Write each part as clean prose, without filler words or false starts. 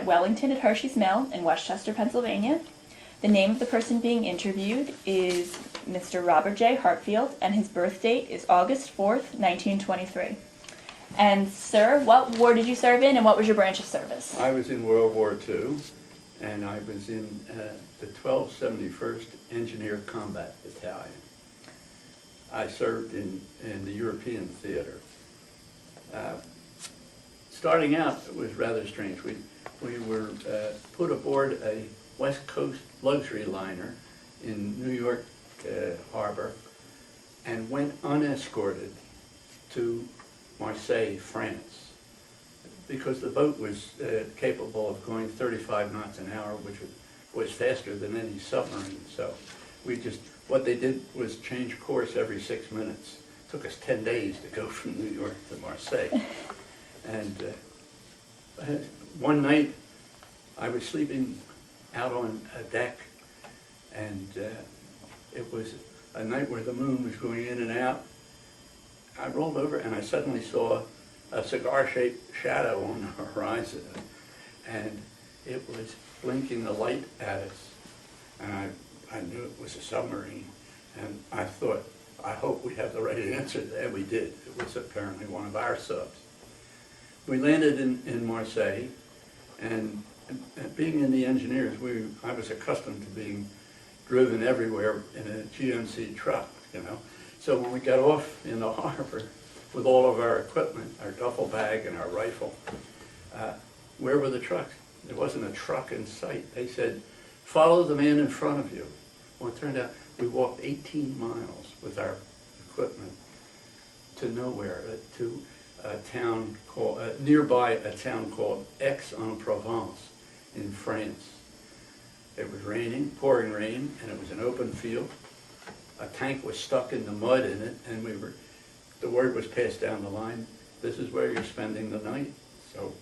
at Wellington at Hershey's Mill in Westchester, Pennsylvania. The name of the person being interviewed is Mr. Robert J. Hartfield, and his birth date is August 4th, 1923. And sir, what war did you serve in, and what was your branch of service? I was in World War II, and I was in the 1271st Engineer Combat Battalion. I served in the European theater. Starting out, it was rather strange. We were put aboard a West Coast luxury liner in New York Harbor and went unescorted to Marseille, France, because the boat was capable of going 35 knots an hour, which was faster than any submarine. So what they did was change course every 6 minutes. It took us 10 days to go from New York to Marseille. And one night I was sleeping out on a deck, and it was a night where the moon was going in and out. I rolled over and I suddenly saw a cigar-shaped shadow on the horizon, and it was blinking a light at us, and I knew it was a submarine, and I thought, I hope we have the right answer, and we did. It was apparently one of our subs. We landed in Marseille, and being in the engineers, I was accustomed to being driven everywhere in a GMC truck, you know. So when we got off in the harbor with all of our equipment, our duffel bag and our rifle, where were the trucks? There wasn't a truck in sight. They said, follow the man in front of you. Well, it turned out we walked 18 miles with our equipment to nowhere, to a town called, nearby a town called Aix-en-Provence in France. It was raining, pouring rain, and it was an open field. A tank was stuck in the mud in it, and the word was passed down the line, this is where you're spending the night. So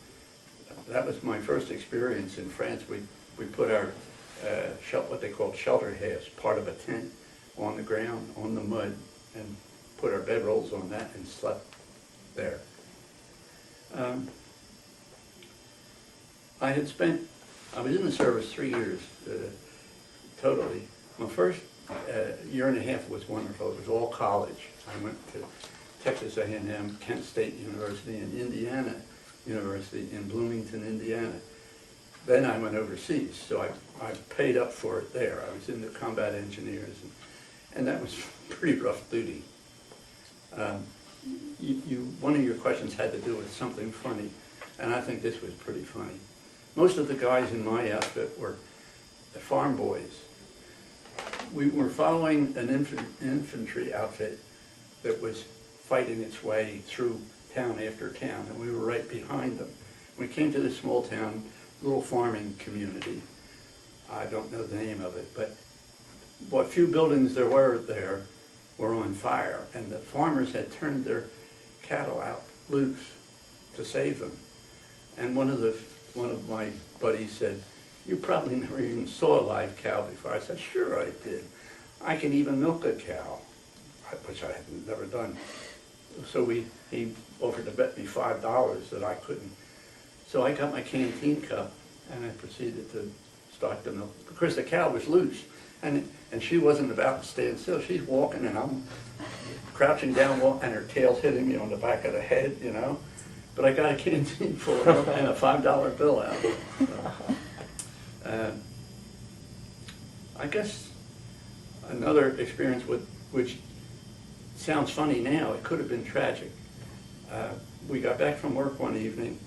that was my first experience in France. We put our, what they called shelter halves, part of a tent, on the ground, on the mud, and put our bedrolls on that and slept there. I was in the service 3 years, totally. My first year and a half was wonderful. It was all college. I went to Texas A&M, Kent State University, and Indiana University in Bloomington, Indiana. Then I went overseas, so I paid up for it there. I was in the combat engineers, and that was pretty rough duty. One of your questions had to do with something funny, and I think this was pretty funny. Most of the guys in my outfit were the farm boys. We were following an infantry outfit that was fighting its way through town after town, and we were right behind them. We came to this small town, little farming community. I don't know the name of it, but what few buildings there were on fire, and the farmers had turned their cattle out loose to save them. And one of my buddies said, you probably never even saw a live cow before. I said, sure I did. I can even milk a cow, which I had never done. So he offered to bet me $5 that I couldn't. So I got my canteen cup and I proceeded to start the milk. Of course, the cow was loose, and she wasn't about to stand still. She's walking, and I'm crouching down, and her tail's hitting me on the back of the head, you know. But I got a canteen full of milk and a $5 bill out. So, I guess another experience which sounds funny now, it could have been tragic. We got back from work one evening.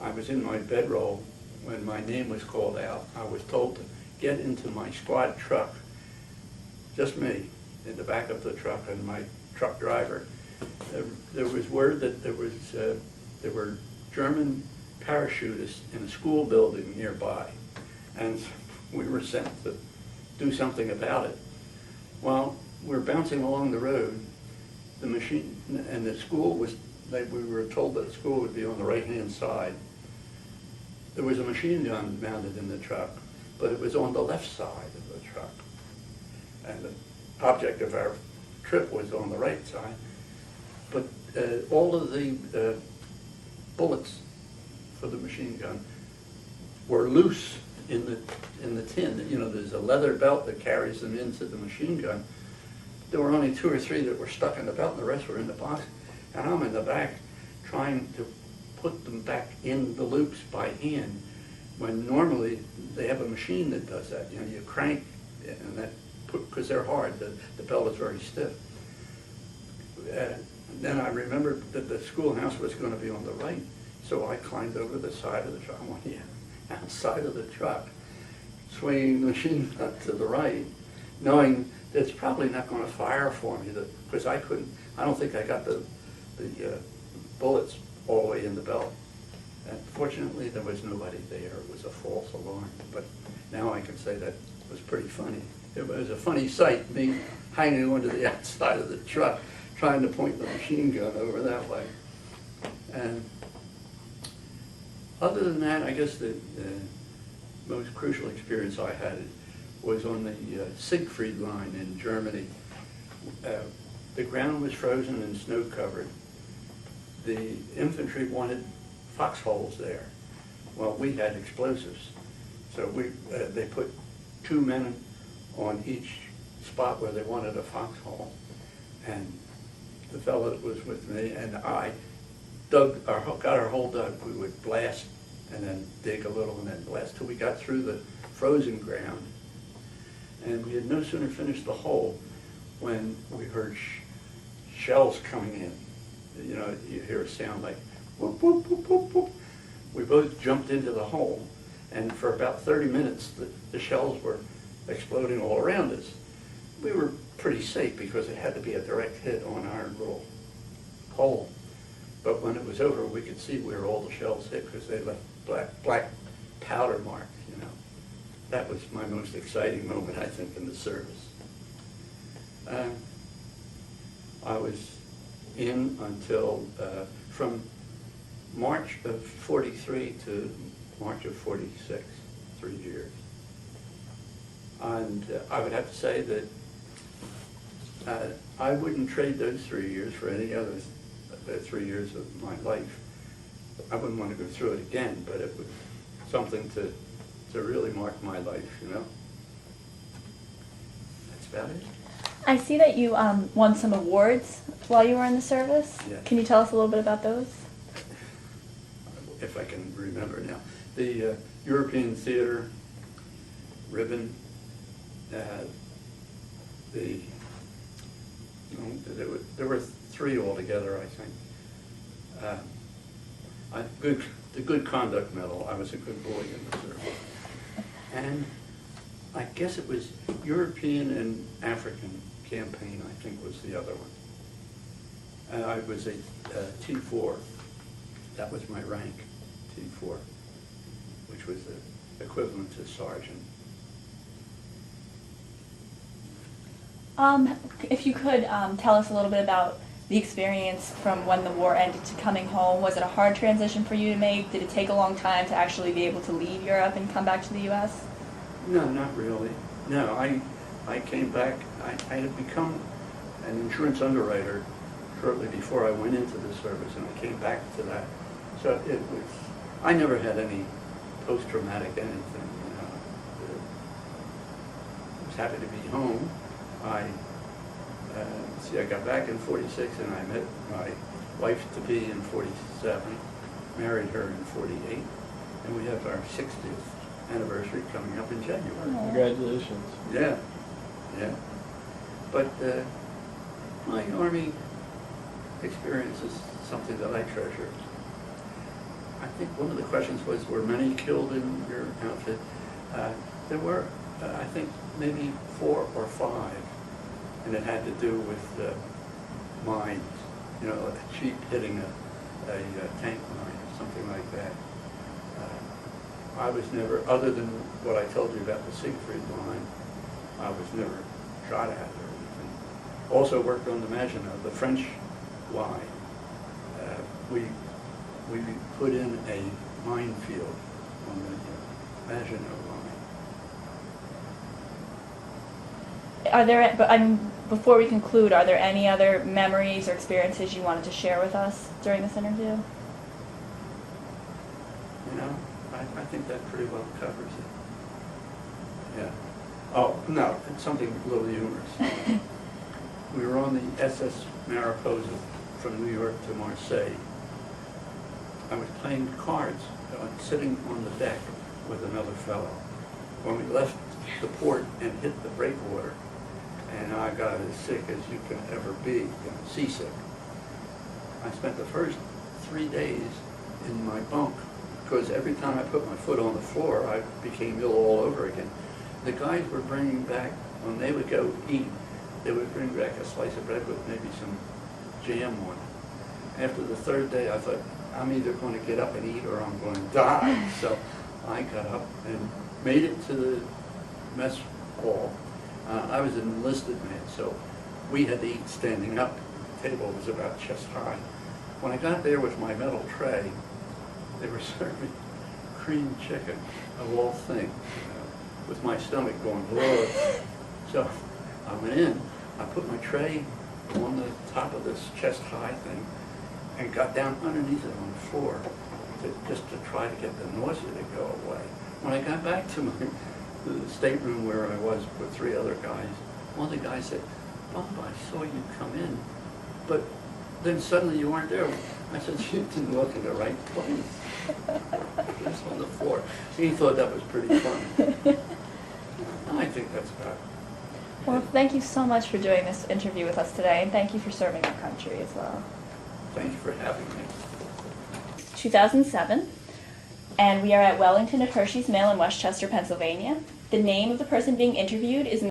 I was in my bedroll when my name was called out. I was told to get into my squad truck, just me, in the back of the truck, and my truck driver. There was word that there were German parachutists in a school building nearby, and we were sent to do something about it. While we're bouncing along the road, the machine, and the school was, we were told that the school would be on the right-hand side. There was a machine gun mounted in the truck, but it was on the left side of the truck. And the object of our trip was on the right side. But all of the bullets for the machine gun were loose in the tin. You know, there's a leather belt that carries them into the machine gun. There were only 2 or 3 that were stuck in the belt, and the rest were in the box. And I'm in the back trying to put them back in the loops by hand, when normally they have a machine that does that. You know, you crank, and that, because they're hard, the belt is very stiff. Then I remembered that the schoolhouse was going to be on the right, so I climbed over the side of the truck. I went, yeah, outside of the truck, swinging the machine gun to the right, knowing that it's probably not going to fire for me, because I don't think I got the bullets all the way in the belt. And fortunately, there was nobody there. It was a false alarm. But now I can say that was pretty funny. It was a funny sight, me hanging onto the outside of the truck, trying to point the machine gun over that way. And other than that, I guess the most crucial experience I had was on the Siegfried line in Germany. The ground was frozen and snow covered. The infantry wanted foxholes there. Well, we had explosives. So they put 2 men on each spot where they wanted a foxhole. And the fellow that was with me and I got our hole dug. We would blast and then dig a little and then blast till we got through the frozen ground. And we had no sooner finished the hole when we heard shells coming in. You know, you hear a sound like whoop, whoop, whoop, whoop, whoop. We both jumped into the hole, and for about 30 minutes the shells were exploding all around us. We were pretty safe because it had to be a direct hit on our little hole. But when it was over, we could see where all the shells hit because they left black powder marks, you know. That was my most exciting moment, I think, in the service. I was in until, from March of 43 to March of 46, 3 years. And I would have to say that I wouldn't trade those 3 years for any other 3 years of my life. I wouldn't want to go through it again, but it was something to really mark my life, you know. That's about it. I see that you won some awards while you were in the service. Yeah. Can you tell us a little bit about those? If I can remember now. The European Theater ribbon, there were 3 altogether, I think. The Good Conduct Medal. I was a good boy in the service. And I guess it was European and African campaign, I think, was the other one. And I was a T4. That was my rank, T4, which was the equivalent to sergeant. If you could tell us a little bit about the experience from when the war ended to coming home. Was it a hard transition for you to make? Did it take a long time to actually be able to leave Europe and come back to the U.S.? No, not really. No, I came back. I had become an insurance underwriter shortly before I went into the service, and I came back to that. So it was, I never had any post-traumatic anything, you know. I was happy to be home. I got back in 46, and I met my wife-to-be in 47, married her in 48, and we have our 60th anniversary coming up in January. Congratulations. Yeah, yeah. But my Army experience is something that I treasure. I think one of the questions was, were many killed in your outfit? There were, I think, maybe 4 or 5, and it had to do with mines, you know, a cheap hitting a tank mine or something like that. I was never, other than what I told you about the Siegfried line, I was never shot at or anything. Also worked on the Maginot, the French line. We put in a minefield on the Maginot line. Are there, but before we conclude, are there any other memories or experiences you wanted to share with us during this interview? You know, I think think that pretty well covers it. Yeah. Oh, no, it's something a little humorous. We were on the SS Mariposa from New York to Marseille. I was playing cards, sitting on the deck with another fellow. When we left the port and hit the breakwater, and I got as sick as you can ever be, seasick. I spent the first 3 days in my bunk, because every time I put my foot on the floor, I became ill all over again. The guys were bringing back, when they would go eat, they would bring back a slice of bread with maybe some jam on it. After the third day, I thought, I'm either going to get up and eat or I'm going to die. So I got up and made it to the mess hall. I was an enlisted man, so we had to eat standing up. The table was about chest high. When I got there with my metal tray, they were serving cream chicken, of all things, with my stomach going, whoa. So I went in, I put my tray on the top of this chest high thing and got down underneath it on the floor just to try to get the nausea to go away. When I got back to the stateroom where I was with 3 other guys, one of the guys said, Bob, I saw you come in, but then suddenly you weren't there. I said, you didn't look in the right place. It was on the floor. He thought that was pretty funny. I think that's about it. Well, thank you so much for doing this interview with us today, and thank you for serving our country as well. Thank you for having me. 2007, and we are at Wellington at Hershey's Mill in Westchester, Pennsylvania. The name of the person being interviewed is